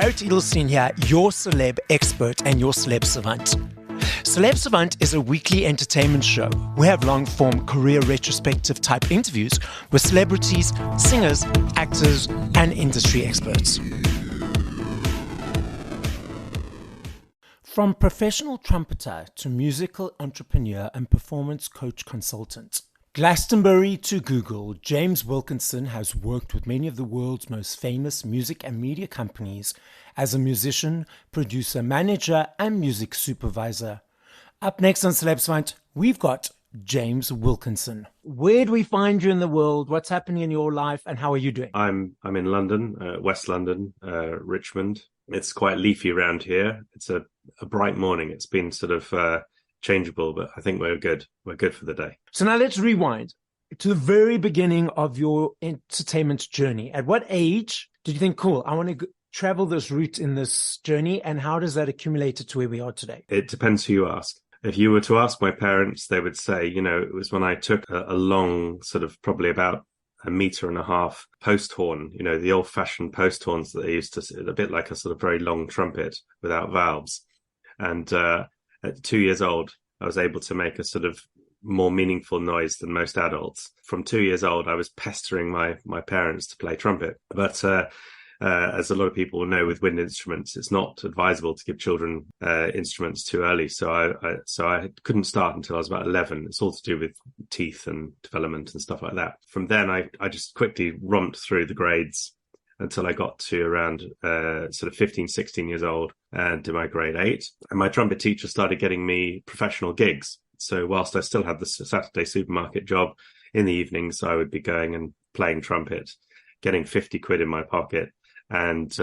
Garrett Edelstein here, your celeb expert and your Celeb Savant. Celeb Savant is a weekly entertainment show. We have long-form career retrospective type interviews with celebrities, singers, actors, and industry experts. From professional trumpeter to musical entrepreneur and performance coach consultant, Glastonbury to Google, James Wilkinson has worked with many of the world's most famous music and media companies as a musician, producer, manager, and music supervisor. Up next on Celeb Savant, we've got James Wilkinson. Where do we find you in the world? What's happening in your life, and how are you doing? I'm in London, West London, Richmond. It's quite leafy around here. It's a bright morning. It's been sort of changeable, but I think we're good. We're good for the day. So now let's rewind to the very beginning of your entertainment journey. At what age did you think, cool, I want to travel this route in this journey, and how does that accumulate to where we are today? It depends who you ask. If you were to ask my parents, they would say, it was when I took a long sort of probably about 1.5 meters post horn, the old fashioned post horns that they used to, a bit like a sort of very long trumpet without valves. And at 2 years old, I was able to make a sort of more meaningful noise than most adults. From 2 years old, I was pestering my parents to play trumpet. But as a lot of people know with wind instruments, it's not advisable to give children instruments too early. So I couldn't start until I was about 11. It's all to do with teeth and development and stuff like that. From then, I just quickly romped through the grades until I got to around sort of 15, 16 years old and did my grade 8. And my trumpet teacher started getting me professional gigs. So whilst I still had the Saturday supermarket job, in the evenings, I would be going and playing trumpet, getting 50 quid in my pocket and,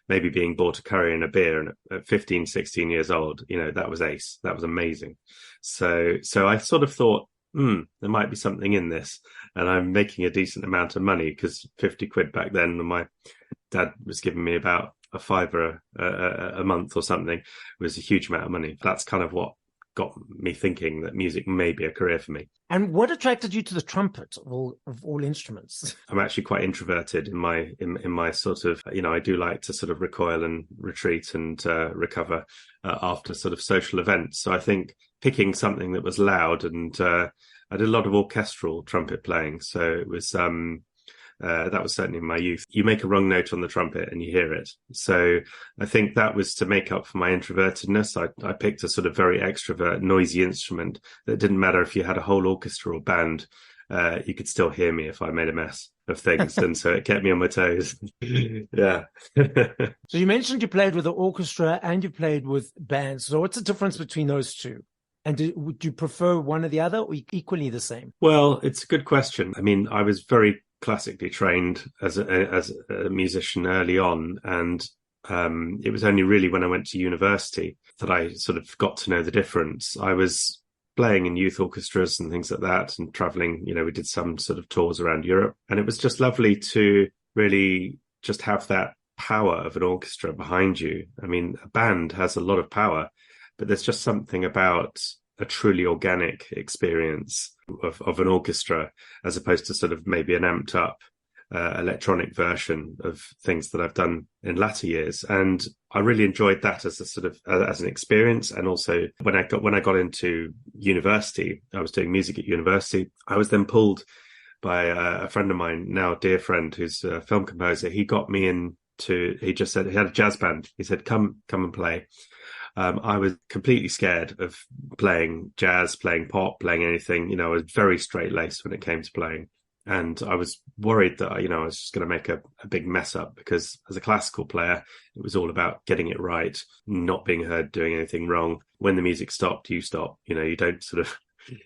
maybe being bought a curry and a beer. And at 15, 16 years old, that was ace. That was amazing. So I sort of thought, there might be something in this, and I'm making a decent amount of money, because 50 quid back then, my dad was giving me about a fiver a month or something. It was a huge amount of money. That's kind of what got me thinking that music may be a career for me. And what attracted you to the trumpet of all instruments? I'm actually quite introverted in my sort of, I do like to sort of recoil and retreat and recover after sort of social events. So I think picking something that was loud, and I did a lot of orchestral trumpet playing. So it was that was certainly in my youth. You make a wrong note on the trumpet and you hear it. So I think that was to make up for my introvertedness. I picked a sort of very extrovert, noisy instrument that didn't matter if you had a whole orchestra or band. You could still hear me if I made a mess of things. And so it kept me on my toes. Yeah. So you mentioned you played with the orchestra and you played with bands. So what's the difference between those two? And would you prefer one or the other, or equally the same? Well, it's a good question. I mean, I was very classically trained as a musician early on, and it was only really when I went to university that I sort of got to know the difference. I was playing in youth orchestras and things like that, and traveling, we did some sort of tours around Europe, and it was just lovely to really just have that power of an orchestra behind you. I mean, a band has a lot of power, but there's just something about a truly organic experience of an orchestra, as opposed to sort of maybe an amped up electronic version of things that I've done in latter years. And I really enjoyed that as a sort of as an experience. And also when I got into university, I was doing music at university. I was then pulled by a friend of mine, now a dear friend, who's a film composer. He got me he just said he had a jazz band. He said, come and play. I was completely scared of playing jazz, playing pop, playing anything. I was very straight-laced when it came to playing. And I was worried that, I was just going to make a big mess up, because as a classical player, it was all about getting it right, not being heard doing anything wrong. When the music stopped, you stop. You don't sort of,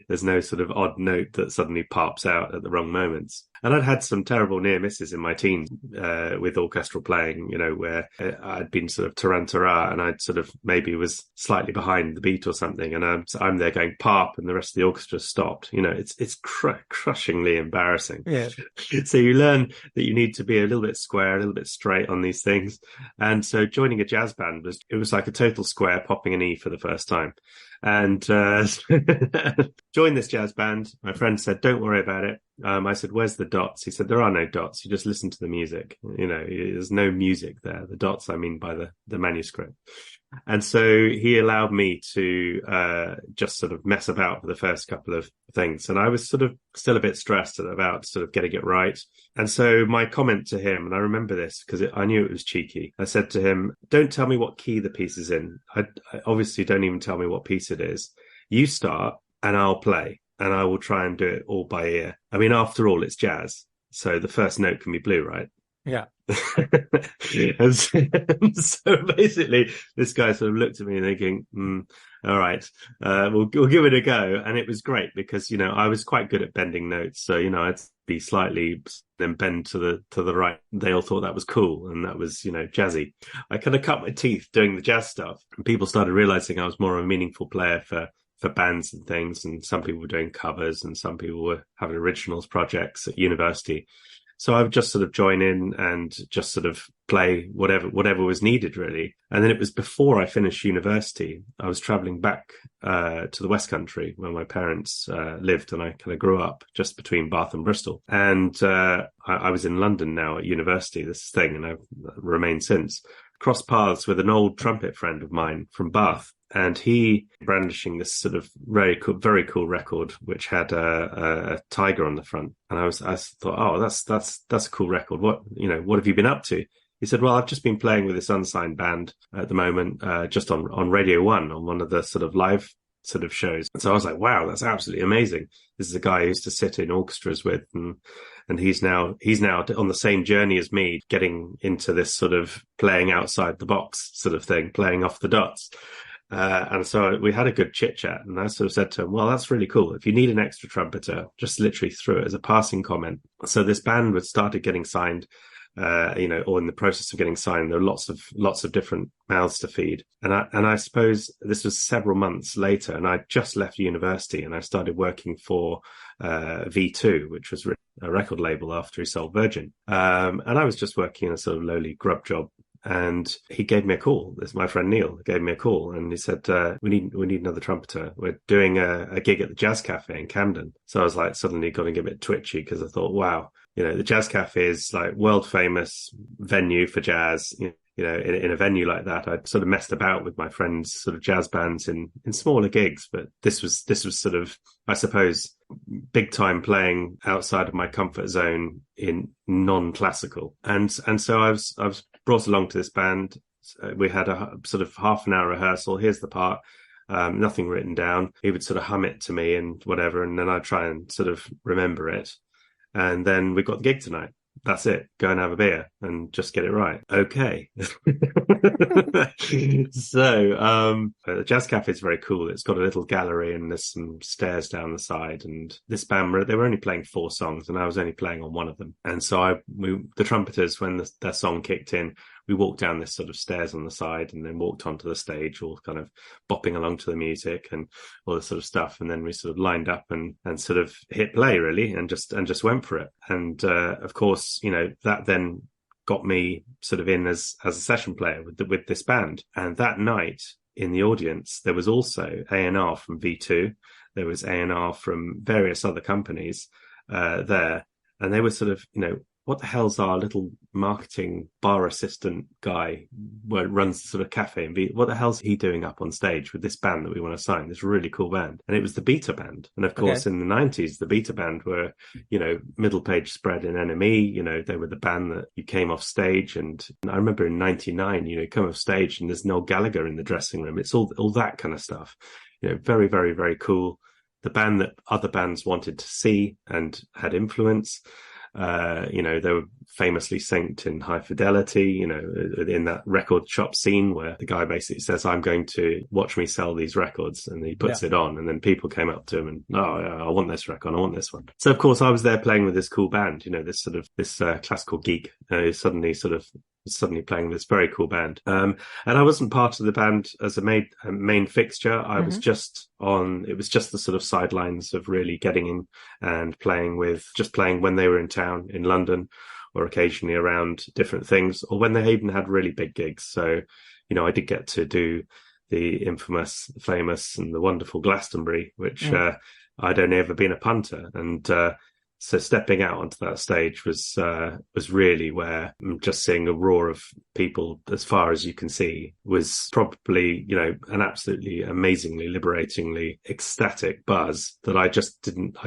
there's no sort of odd note that suddenly pops out at the wrong moments. And I'd had some terrible near misses in my teens with orchestral playing, where I'd been sort of tarantara and I'd sort of maybe was slightly behind the beat or something. And I'm there going pop and the rest of the orchestra stopped. It's crushingly embarrassing. Yeah. So you learn that you need to be a little bit square, a little bit straight on these things. And so joining a jazz band was like a total square, popping an E for the first time. And joined this jazz band. My friend said, don't worry about it. I said, where's the dots? He said, there are no dots. You just listen to the music. There's no music there. The dots, I mean, by the manuscript. And so he allowed me to just sort of mess about for the first couple of things. And I was sort of still a bit stressed about sort of getting it right. And so my comment to him, and I remember this because I knew it was cheeky. I said to him, don't tell me what key the piece is in. I obviously don't even tell me what piece it is. You start and I'll play and I will try and do it all by ear. I mean, after all, it's jazz. So the first note can be blue, right? Yeah. And so basically this guy sort of looked at me thinking, all right, we'll give it a go. And it was great because, I was quite good at bending notes. So, I'd be slightly then bend to the right. They all thought that was cool. And that was, jazzy. I kind of cut my teeth doing the jazz stuff. And people started realizing I was more of a meaningful player for bands and things. And some people were doing covers and some people were having originals projects at university. So I would just sort of join in and just sort of play whatever was needed, really. And then it was before I finished university. I was traveling back to the West Country where my parents lived, and I kind of grew up just between Bath and Bristol. And I was in London now at university, this thing, and I've remained since. Crossed paths with an old trumpet friend of mine from Bath. And he brandishing this sort of very cool record, which had a tiger on the front. And I thought, oh, that's a cool record. What have you been up to? He said, well, I've just been playing with this unsigned band at the moment, just on Radio 1 on one of the sort of live sort of shows. And so I was like, wow, that's absolutely amazing. This is a guy I used to sit in orchestras with, and he's now on the same journey as me, getting into this sort of playing outside the box sort of thing, playing off the dots. And so we had a good chit chat, and I sort of said to him, well, that's really cool. If you need an extra trumpeter, just literally threw it as a passing comment. So this band was started getting signed, or in the process of getting signed. There were lots of different mouths to feed. And I suppose this was several months later, and I just left university and I started working for V2, which was a record label after he sold Virgin. And I was just working in a sort of lowly grub job. And he gave me a call. This my friend Neil gave me a call, and he said, "We need another trumpeter. We're doing a gig at the Jazz Cafe in Camden." So I was like, suddenly got a bit twitchy because I thought, wow, the Jazz Cafe is like world famous venue for jazz. In a venue like that, I'd sort of messed about with my friends' sort of jazz bands in smaller gigs, but this was sort of, I suppose, big time playing outside of my comfort zone in non-classical. And so I was brought along to this band. We had a sort of half an hour rehearsal. Here's the part. Nothing written down. He would sort of hum it to me and whatever, and then I'd try and sort of remember it. And then we got the gig tonight. That's it. Go and have a beer and just get it right. Okay. So, the Jazz Cafe is very cool. It's got a little gallery and there's some stairs down the side. And this band, they were only playing 4 songs and I was only playing on one of them. And so the trumpeters, when their song kicked in, we walked down this sort of stairs on the side and then walked onto the stage, all kind of bopping along to the music and all this sort of stuff. And then we sort of lined up and sort of hit play really and just went for it. And, of course, that then got me sort of in as a session player with this band. And that night in the audience, there was also A&R from V2. There was A&R from various other companies, there. And they were sort of, what the hell's our little marketing bar assistant guy who runs the sort of cafe and what the hell's he doing up on stage with this band that we want to sign, this really cool band? And it was the Beta Band. And of course, in the 90s, the Beta Band were, middle page spread in NME, they were the band that you came off stage. And I remember in 99, you come off stage and there's Noel Gallagher in the dressing room. It's all that kind of stuff, very, very, very cool. The band that other bands wanted to see and had influence. They were famously synced in High Fidelity, in that record shop scene where the guy basically says, I'm going to watch me sell these records. And he puts it on and then people came up to him and, I want this record. I want this one. So of course I was there playing with this cool band, this classical geek, suddenly playing this very cool band. And I wasn't part of the band as a main fixture. I was it was just the sort of sidelines of really getting in and playing when they were in town in London or occasionally around different things or when they even had really big gigs. So, I did get to do the infamous, famous and the wonderful Glastonbury, which I'd only ever been a punter. And So stepping out onto that stage was really where just seeing a roar of people as far as you can see was probably, you know, an absolutely amazingly liberatingly ecstatic buzz that I just didn't.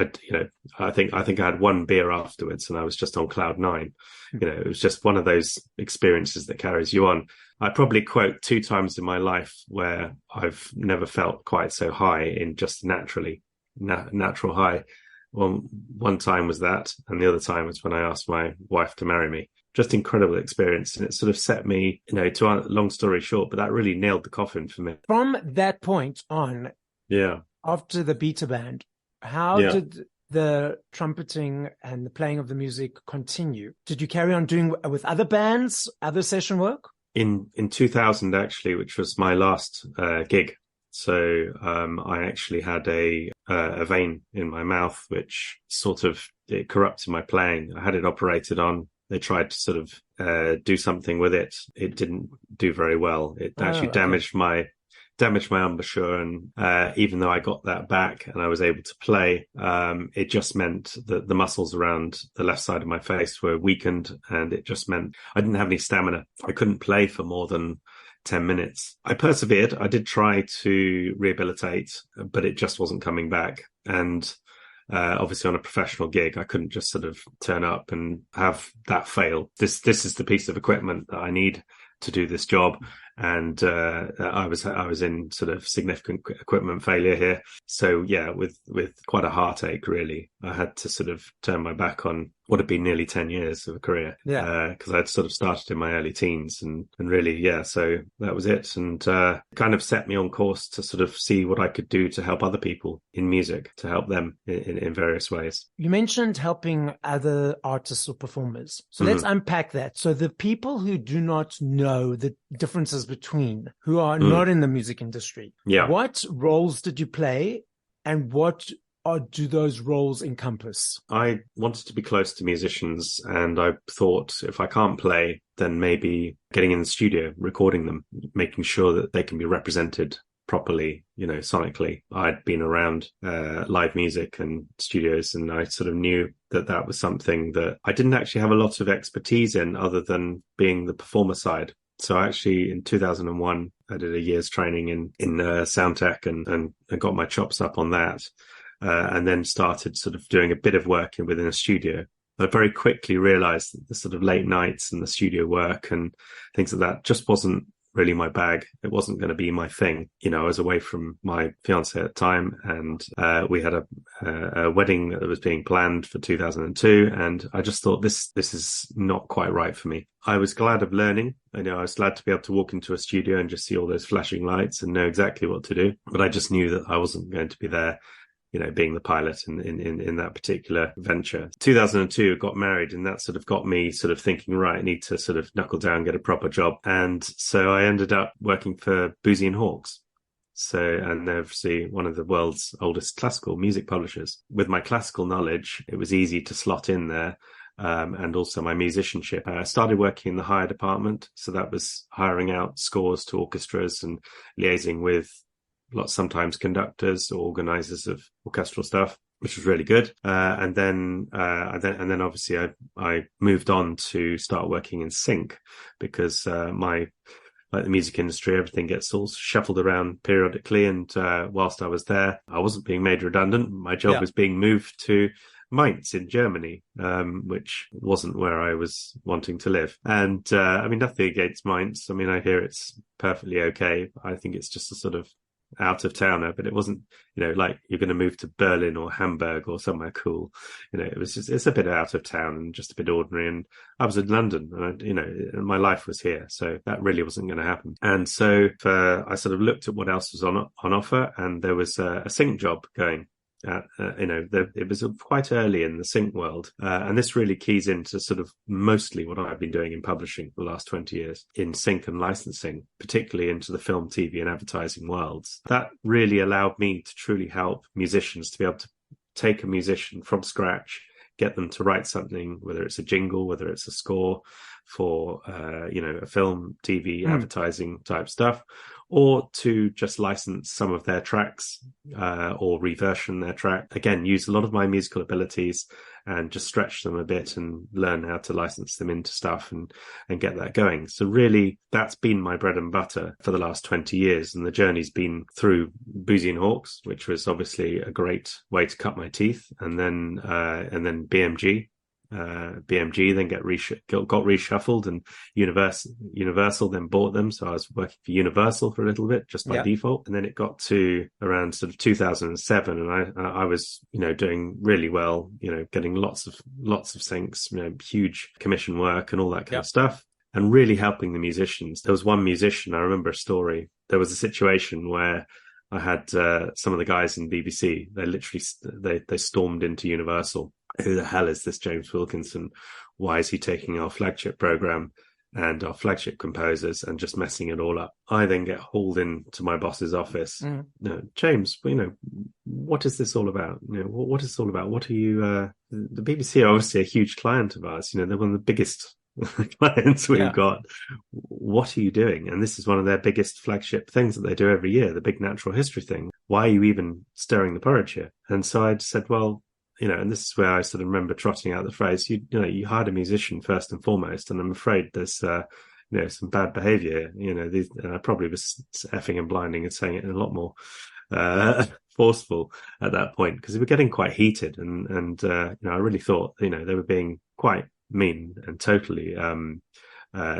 I think I had one beer afterwards and I was just on cloud nine. You know, it was just one of those experiences that carries you on. I probably quote 2 times in my life where I've never felt quite so high in just natural high. Well, one time was that, and the other time was when I asked my wife to marry me. Just incredible experience, and it sort of set me, you know, to a long story short, but that really nailed the coffin for me. From that point on, yeah, after the beta band, how did the trumpeting and the playing of the music continue? Did you carry on doing with other bands, other session work? In 2000, actually, which was my last gig. So I actually had a vein in my mouth, which sort of it corrupted my playing. I had it operated on. They tried to sort of do something with it. It didn't do very well. It actually damaged my embouchure, and even though I got that back and I was able to play, it just meant that the muscles around the left side of my face were weakened, and it just meant I didn't have any stamina. I couldn't play for more than 10 minutes. I persevered. I did try to rehabilitate, but it just wasn't coming back. And obviously on a professional gig, I couldn't just sort of turn up and have that fail. This is the piece of equipment that I need to do this job. And I was in sort of significant equipment failure here. So yeah, with quite a heartache, really, I had to sort of turn my back on what had been nearly 10 years of a career. Yeah. Because I'd sort of started in my early teens and really, yeah, so that was it. And kind of set me on course to sort of see what I could do to help other people in music, to help them in various ways. You mentioned helping other artists or performers. So let's unpack that. So the people who do not know the differences between, who are not in the music industry, what roles did you play and what do those roles encompass? I wanted to be close to musicians, and I thought if I can't play, then maybe getting in the studio, recording them, making sure that they can be represented properly, you know, sonically. I'd been around live music and studios, and I sort of knew that was something that I didn't actually have a lot of expertise in other than being the performer side. So actually in 2001, I did a year's training in sound tech and got my chops up on that. And then started sort of doing a bit of work within a studio. I very quickly realized that the sort of late nights and the studio work and things like that just wasn't really my bag. It wasn't going to be my thing. You know, I was away from my fiance at the time, and we had a wedding that was being planned for 2002. And I just thought this is not quite right for me. I was glad of learning. I was glad to be able to walk into a studio and just see all those flashing lights and know exactly what to do. But I just knew that I wasn't going to be there, you know, being the pilot in that particular venture. 2002, got married, and that sort of got me sort of thinking, right, I need to sort of knuckle down, get a proper job. And so I ended up working for Boozy and Hawkes. So, and they're obviously one of the world's oldest classical music publishers. With my classical knowledge, it was easy to slot in there. And also my musicianship. I started working in the hire department. So that was hiring out scores to orchestras and liaising with sometimes conductors or organizers of orchestral stuff, which was really good. And then obviously I moved on to start working in sync because like the music industry, everything gets all shuffled around periodically. And whilst I was there, I wasn't being made redundant. My job was being moved to Mainz in Germany, which wasn't where I was wanting to live. And I mean, nothing against Mainz. I mean, I hear it's perfectly okay. I think it's just a sort of out of towner, but it wasn't, you know, like you're going to move to Berlin or Hamburg or somewhere cool. You know, it's a bit out of town and just a bit ordinary. And I was in London, and my life was here, so that really wasn't going to happen. And so I sort of looked at what else was on offer, and there was a sync job going. It was quite early in the sync world, and this really keys into sort of mostly what I've been doing in publishing for the last 20 years in sync and licensing, particularly into the film, TV and advertising worlds. That really allowed me to truly help musicians to be able to take a musician from scratch, get them to write something, whether it's a jingle, whether it's a score for a film, TV, advertising type stuff, or to just license some of their tracks or reversion their track. Again, use a lot of my musical abilities and just stretch them a bit and learn how to license them into stuff and get that going. So really, that's been my bread and butter for the last 20 years. And the journey's been through Boozy and Hawks, which was obviously a great way to cut my teeth, and then BMG. BMG then got reshuffled, and Universal then bought them. So I was working for Universal for a little bit just by default, and then it got to around sort of 2007, and I was doing really well, getting lots of syncs, huge commission work and all that kind of stuff, and really helping the musicians. There was one musician, I remember a story. There was a situation where I had some of the guys in BBC. They literally they stormed into Universal. Who the hell is this James Wilkinson? Why is he taking our flagship program and our flagship composers and just messing it all up? I then get hauled into my boss's office. No, James, what is this all about? What is this all about? What are you? The BBC are obviously a huge client of ours. They're one of the biggest clients we've got. What are you doing? And this is one of their biggest flagship things that they do every year, the big natural history thing. Why are you even stirring the porridge here? And so I said, well, and this is where I sort of remember trotting out the phrase, you hired a musician first and foremost, and I'm afraid there's, some bad behavior. And I probably was effing and blinding and saying it in a lot more forceful at that point, because they were getting quite heated, and I really thought, they were being quite mean and totally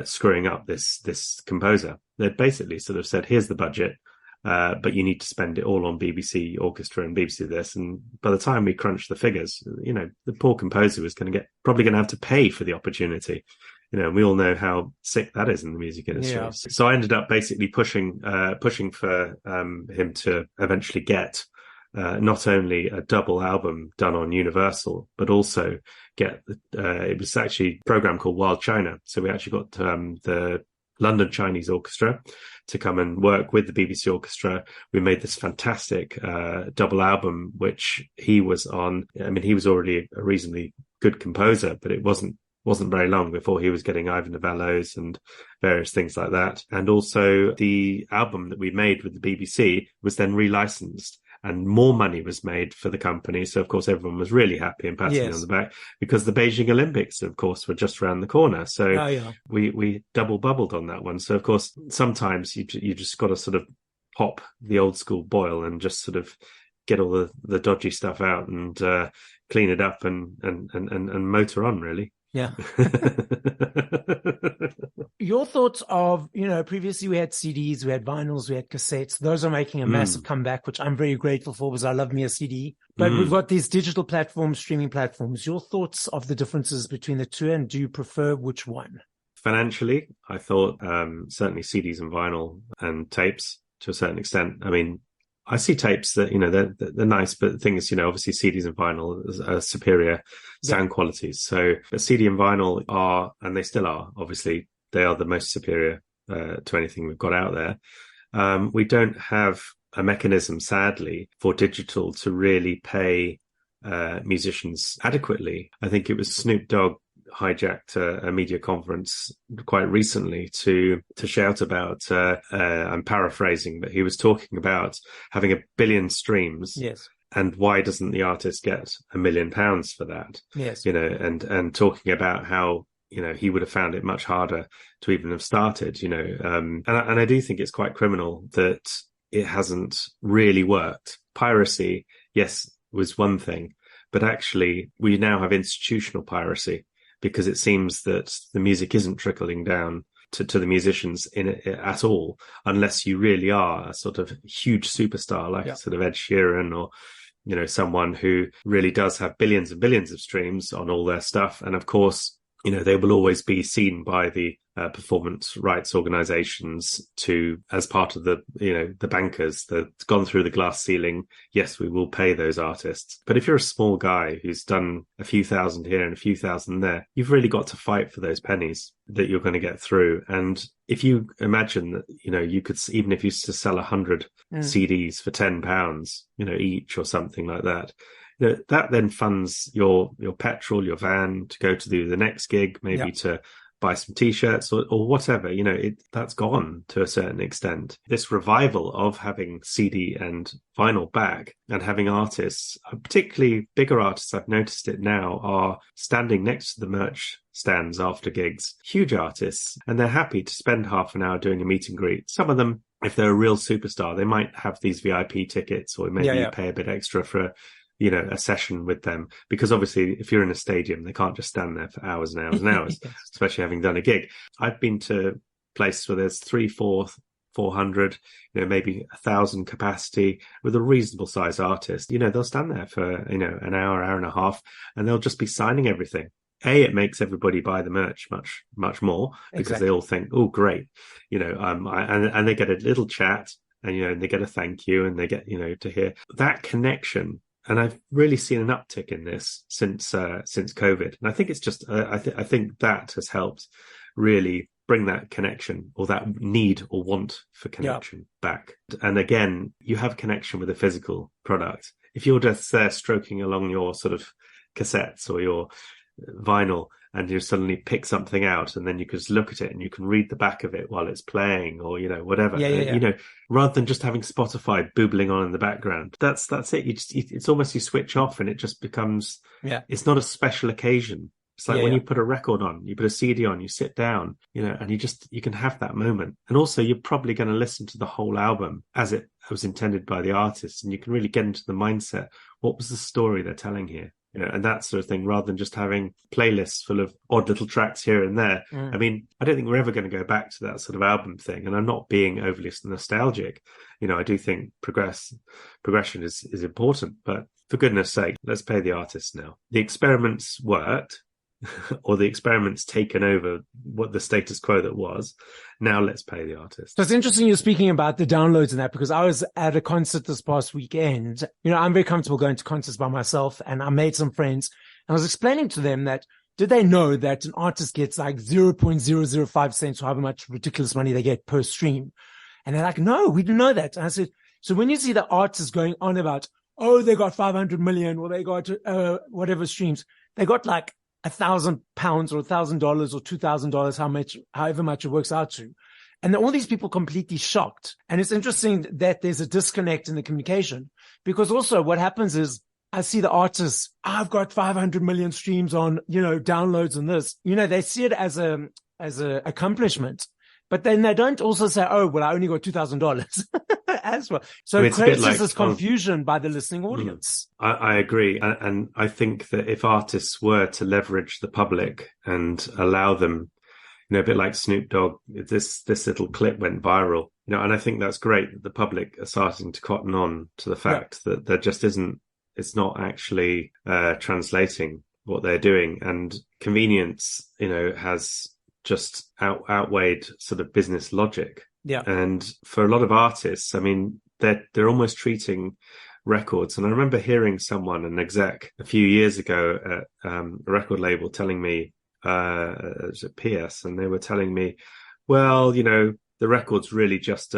screwing up this composer. They'd basically sort of said, here's the budget. But you need to spend it all on BBC Orchestra and BBC this. And by the time we crunched the figures, the poor composer was probably going to have to pay for the opportunity. And we all know how sick that is in the music industry. Yeah. So I ended up basically pushing for him to eventually get not only a double album done on Universal, but also get it was actually a program called Wild China. So we actually got the London Chinese Orchestra to come and work with the BBC Orchestra. We made this fantastic double album, which he was on. I mean, he was already a reasonably good composer, but it wasn't very long before he was getting Ivan Novellos and various things like that. And also the album that we made with the BBC was then relicensed, and more money was made for the company. So, of course, everyone was really happy and patting me on the back, because the Beijing Olympics, of course, were just around the corner. So we double bubbled on that one. So, of course, sometimes you just got to sort of pop the old school boil and just sort of get all the dodgy stuff out and clean it up and motor on, really. Yeah. Your thoughts of, previously we had CDs, we had vinyls, we had cassettes. Those are making a massive comeback, which I'm very grateful for, because I love me a CD. But we've got these digital platforms, streaming platforms. Your thoughts of the differences between the two, and do you prefer which one? Financially, I thought certainly CDs and vinyl and tapes to a certain extent. I mean, I see tapes that, they're nice, but the thing is, obviously CDs and vinyl are superior sound qualities. So a CD and vinyl are, and they still are, obviously, they are the most superior to anything we've got out there. We don't have a mechanism, sadly, for digital to really pay musicians adequately. I think it was Snoop Dogg hijacked a media conference quite recently to shout about, I'm paraphrasing, but he was talking about having 1 billion streams. Yes. And why doesn't the artist get £1 million for that? Yes. And talking about how, he would have found it much harder to even have started, and I do think it's quite criminal that it hasn't really worked. Piracy, yes, was one thing, but actually we now have institutional piracy, because it seems that the music isn't trickling down to the musicians in it at all, unless you really are a sort of huge superstar like sort of Ed Sheeran, or someone who really does have billions and billions of streams on all their stuff. And of course, they will always be seen by the performance rights organizations as part of the bankers that's gone through the glass ceiling. Yes, we will pay those artists. But if you're a small guy who's done a few thousand here and a few thousand there, you've really got to fight for those pennies that you're going to get through. And if you imagine that, you could, even if you used to sell 100 CDs for £10, each or something like that, that then funds your petrol, your van to go to the next gig, maybe to buy some t-shirts or whatever, that's gone to a certain extent. This revival of having CD and vinyl back and having artists, particularly bigger artists, I've noticed it now, are standing next to the merch stands after gigs, huge artists, and they're happy to spend half an hour doing a meet and greet. Some of them, if they're a real superstar, they might have these VIP tickets, or maybe you pay a bit extra for a session with them, because obviously if you're in a stadium, they can't just stand there for hours and hours and hours, yes. Especially having done a gig. I've been to places where there's 400, maybe 1,000 capacity with a reasonable size artist. They'll stand there for, an hour and a half, and they'll just be signing everything. It makes everybody buy the merch much, much more, because they all think, oh, great. And they get a little chat, and they get a thank you, and they get, to hear that connection. And I've really seen an uptick in this since COVID. And I think it's just, I think that has helped really bring that connection, or that need or want for connection back. And again, you have connection with a physical product. If you're just there stroking along your sort of cassettes or your vinyl, and you suddenly pick something out, and then you can just look at it and you can read the back of it while it's playing, or whatever. Rather than just having Spotify boobling on in the background. That's it. It's almost you switch off, and it just becomes it's not a special occasion. It's like when you put a record on, you put a CD on, you sit down, and you can have that moment. And also you're probably going to listen to the whole album as it was intended by the artist, and you can really get into the mindset. What was the story they're telling here? And that sort of thing, rather than just having playlists full of odd little tracks here and there. I mean, I don't think we're ever going to go back to that sort of album thing. And I'm not being overly nostalgic. I do think progression is important, but for goodness sake, let's pay the artists now. The experiments worked, or the experiments taken over what the status quo that was. Now let's pay the artist. So it's interesting you're speaking about the downloads and that, because I was at a concert this past weekend. I'm very comfortable going to concerts by myself, and I made some friends, and I was explaining to them that, did they know that an artist gets like 0.005 cents, or however much ridiculous money they get per stream? And they're like, no, we didn't know that. And I said, so when you see the artists going on about, oh, they got 500 million, or they got whatever streams, they got like £1,000 or $1,000 or $2,000, however much it works out to. And all these people completely shocked. And it's interesting that there's a disconnect in the communication, because also what happens is I see the artists, I've got 500 million streams on, downloads and this, they see it as a accomplishment, but then they don't also say, oh, well, I only got $2,000 as well. So it creates this confusion by the listening audience. I agree. And I think that if artists were to leverage the public and allow them, a bit like Snoop Dogg, this little clip went viral, and I think that's great that the public are starting to cotton on to the fact that there just isn't, it's not actually translating what they're doing. And convenience, has just outweighed sort of business logic. Yeah. And for a lot of artists, I mean, they're almost treating records. And I remember hearing an exec a few years ago at a record label telling me, it was at PS, and they were telling me, well, the record's really just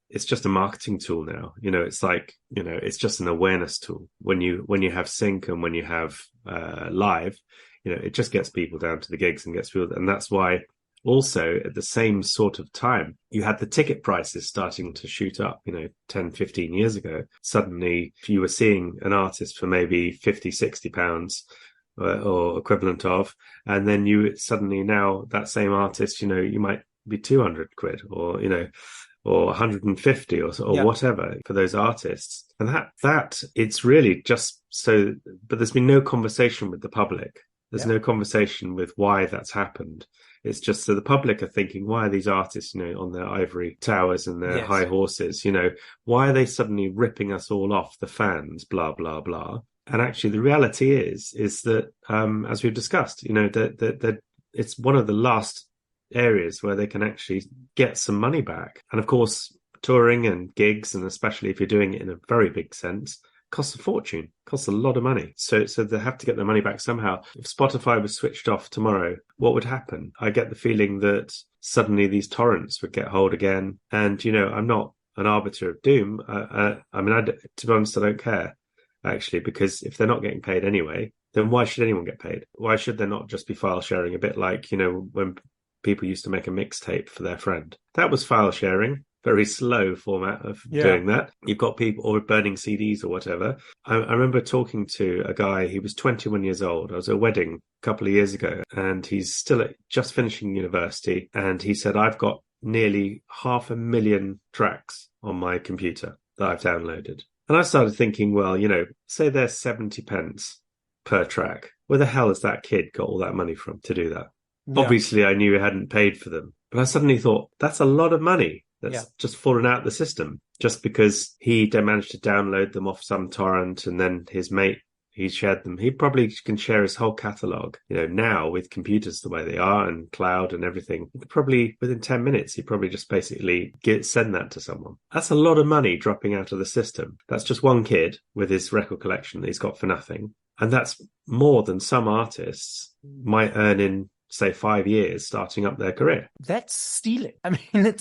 it's just a marketing tool now. It's like, it's just an awareness tool. When you have sync and when you have live, it just gets people down to the gigs and gets people. And that's why also at the same sort of time, you had the ticket prices starting to shoot up, 10, 15 years ago. Suddenly, if you were seeing an artist for maybe 50, 60 pounds or equivalent of, and then you suddenly now that same artist, you might be 200 quid or 150 or whatever for those artists. And that it's really just so, but there's been no conversation with the public. There's no conversation with why that's happened. It's just so the public are thinking, why are these artists, on their ivory towers and their high horses, why are they suddenly ripping us all off, the fans, blah, blah, blah. And actually the reality is that, as we've discussed, that it's one of the last areas where they can actually get some money back. And of course, touring and gigs, and especially if you're doing it in a very big sense, costs a fortune, costs a lot of money. So they have to get their money back somehow. If Spotify was switched off tomorrow, what would happen? I get the feeling that suddenly these torrents would get hold again. And, I'm not an arbiter of doom. To be honest, I don't care, actually, because if they're not getting paid anyway, then why should anyone get paid? Why should there not just be file sharing? A bit like, when people used to make a mixtape for their friend. That was file sharing. Very slow format of doing that. You've got people or burning CDs or whatever. I remember talking to a guy, he was 21 years old. I was at a wedding a couple of years ago, and he's still just finishing university. And he said, I've got nearly 500,000 tracks on my computer that I've downloaded. And I started thinking, well, say there's 70 pence per track. Where the hell has that kid got all that money from to do that? Yeah. Obviously, I knew he hadn't paid for them. But I suddenly thought, that's a lot of money that's just fallen out of the system just because he managed to download them off some torrent, and then his mate, he shared them. He probably can share his whole catalogue. Now with computers the way they are and cloud and everything, probably within 10 minutes, he probably just basically send that to someone. That's a lot of money dropping out of the system. That's just one kid with his record collection that he's got for nothing. And that's more than some artists might earn in, say, 5 years starting up their career. That's stealing. I mean,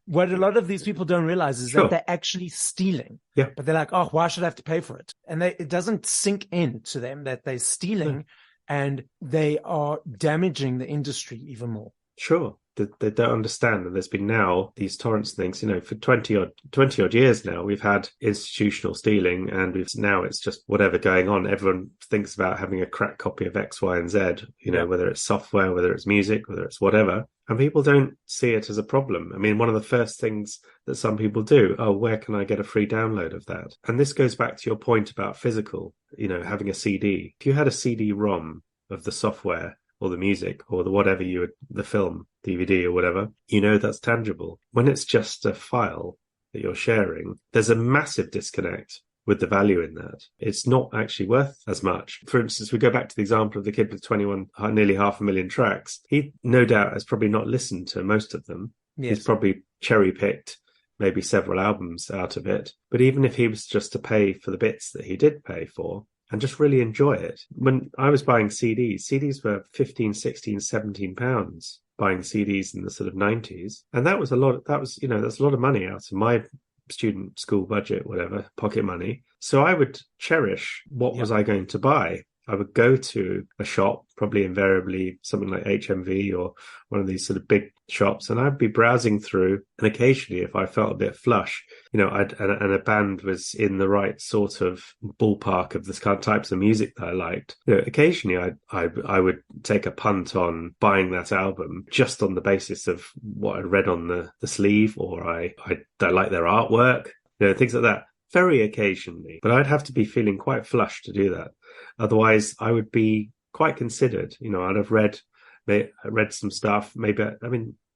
what a lot of these people don't realize is that they're actually stealing. Yeah. But they're like, oh, why should I have to pay for it? And it doesn't sink into them that they're stealing and they are damaging the industry even more. Sure. They don't understand. And there's been now these torrents things, for 20 odd years now, we've had institutional stealing, and now it's just whatever going on. Everyone thinks about having a cracked copy of X, Y, and Z, whether it's software, whether it's music, whether it's whatever. And people don't see it as a problem. I mean, one of the first things that some people do, where can I get a free download of that? And this goes back to your point about physical, having a CD. If you had a CD-ROM of the software or the music or the film, DVD or whatever, that's tangible. When it's just a file that you're sharing, there's a massive disconnect with the value in that. It's not actually worth as much. For instance, we go back to the example of the kid with 21, nearly 500,000 tracks. He no doubt has probably not listened to most of them. Yes. He's probably cherry-picked maybe several albums out of it. But even if he was just to pay for the bits that he did pay for, and just really enjoy it. When I was buying CDs were 15, 16, 17 pounds buying CDs in the sort of 90s. And that was a lot. That's a lot of money out of my student school budget, whatever, pocket money. So I would cherish what was I going to buy. I would go to a shop, probably invariably something like HMV or one of these sort of big shops, and I'd be browsing through. And occasionally, if I felt a bit flush, and a band was in the right sort of ballpark of the kind of types of music that I liked, occasionally I would take a punt on buying that album just on the basis of what I'd read on the sleeve, or I like their artwork, things like that. Very occasionally, but I'd have to be feeling quite flush to do that. Otherwise, I would be quite considered. I'd have read some stuff, maybe,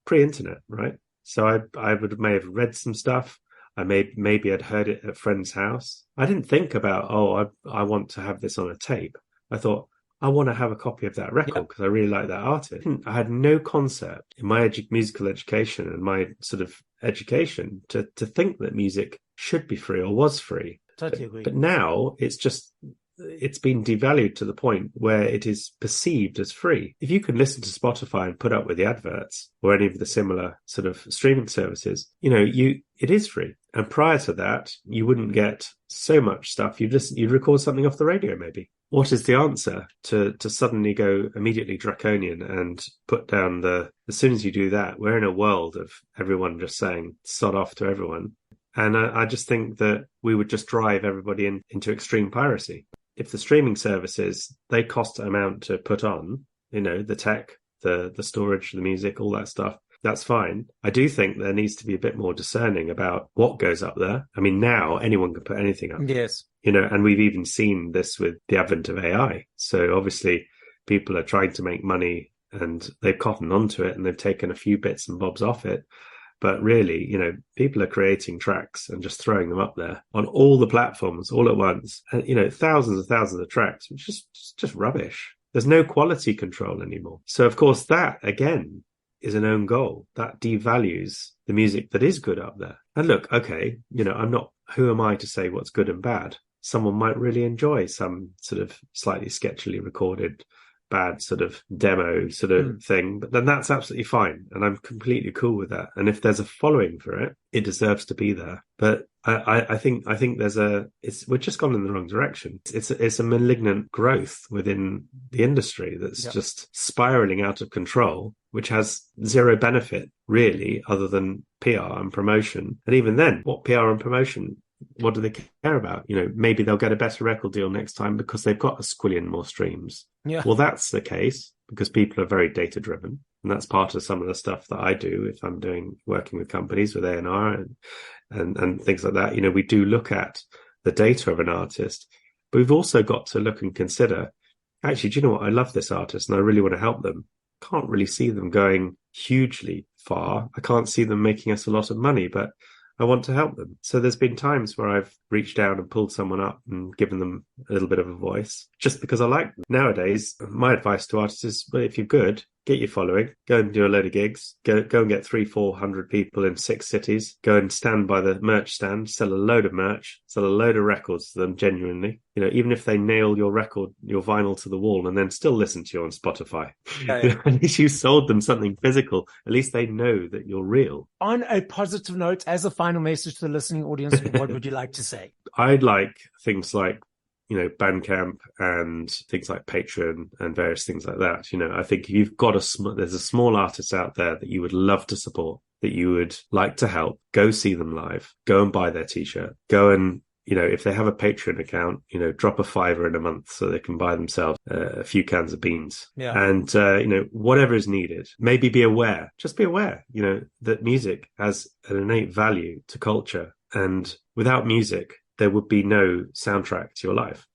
pre-internet, right? So I may have read some stuff. Maybe I'd heard it at a friend's house. I didn't think about, I want to have this on a tape. I thought, I want to have a copy of that record because I really like that artist. I had no concept in my musical education and my sort of education to think that music should be free or was free. Totally agree. But now it's been devalued to the point where it is perceived as free. If you can listen to Spotify and put up with the adverts or any of the similar sort of streaming services, it is free. And prior to that, you wouldn't get so much stuff. You'd record something off the radio, maybe. What is the answer to suddenly go immediately draconian and put down as soon as you do that, we're in a world of everyone just saying sod off to everyone. And I just think that we would just drive everybody into extreme piracy. If the streaming services, they cost an amount to put on, the tech, the storage, the music, all that stuff, that's fine. I do think there needs to be a bit more discerning about what goes up there. I mean, now anyone can put anything up. Yes. And we've even seen this with the advent of AI. So obviously people are trying to make money and they've cottoned onto it and they've taken a few bits and bobs off it. But really, people are creating tracks and just throwing them up there on all the platforms all at once. And, thousands of tracks, which is just rubbish. There's no quality control anymore. So, of course, that, again, is an own goal. That devalues the music that is good up there. And look, okay, who am I to say what's good and bad? Someone might really enjoy some sort of slightly sketchily recorded bad sort of demo sort of thing, but then that's absolutely fine. And I'm completely cool with that. And if there's a following for it, it deserves to be there. But I think we're just gone in the wrong direction. It's a malignant growth within the industry that's just spiraling out of control. which has zero benefit really other than PR and promotion. And even then, what PR and promotion, what do they care about? Maybe they'll get a better record deal next time because they've got a squillion more streams. Yeah. Well, that's the case because people are very data driven. And that's part of some of the stuff that I do if I'm working with companies with A&R and things like that. We do look at the data of an artist, but we've also got to look and consider, actually, do you know what? I love this artist and I really want to help them. Can't really see them going hugely far. I can't see them making us a lot of money, but I want to help them. So there's been times where I've reached down and pulled someone up and given them a little bit of a voice just because I like them. Nowadays, my advice to artists is, well, if you're good, get your following, go and do a load of gigs, go and get 300-400 people in 6 cities, go and stand by the merch stand, sell a load of merch, sell a load of records to them genuinely. Even if they nail your record, your vinyl to the wall and then still listen to you on Spotify, at least you sold them something physical. At least they know that you're real. On a positive note, as a final message to the listening audience, what would you like to say? I'd like things like, Bandcamp and things like Patreon and various things like that. I think if you've got there's a small artist out there that you would love to support, that you would like to help, go see them live, go and buy their t-shirt, go and, if they have a Patreon account, drop a $5 in a month so they can buy themselves a few cans of beans. Yeah. And, whatever is needed, maybe be aware, that music has an innate value to culture. And without music, there would be no soundtrack to your life.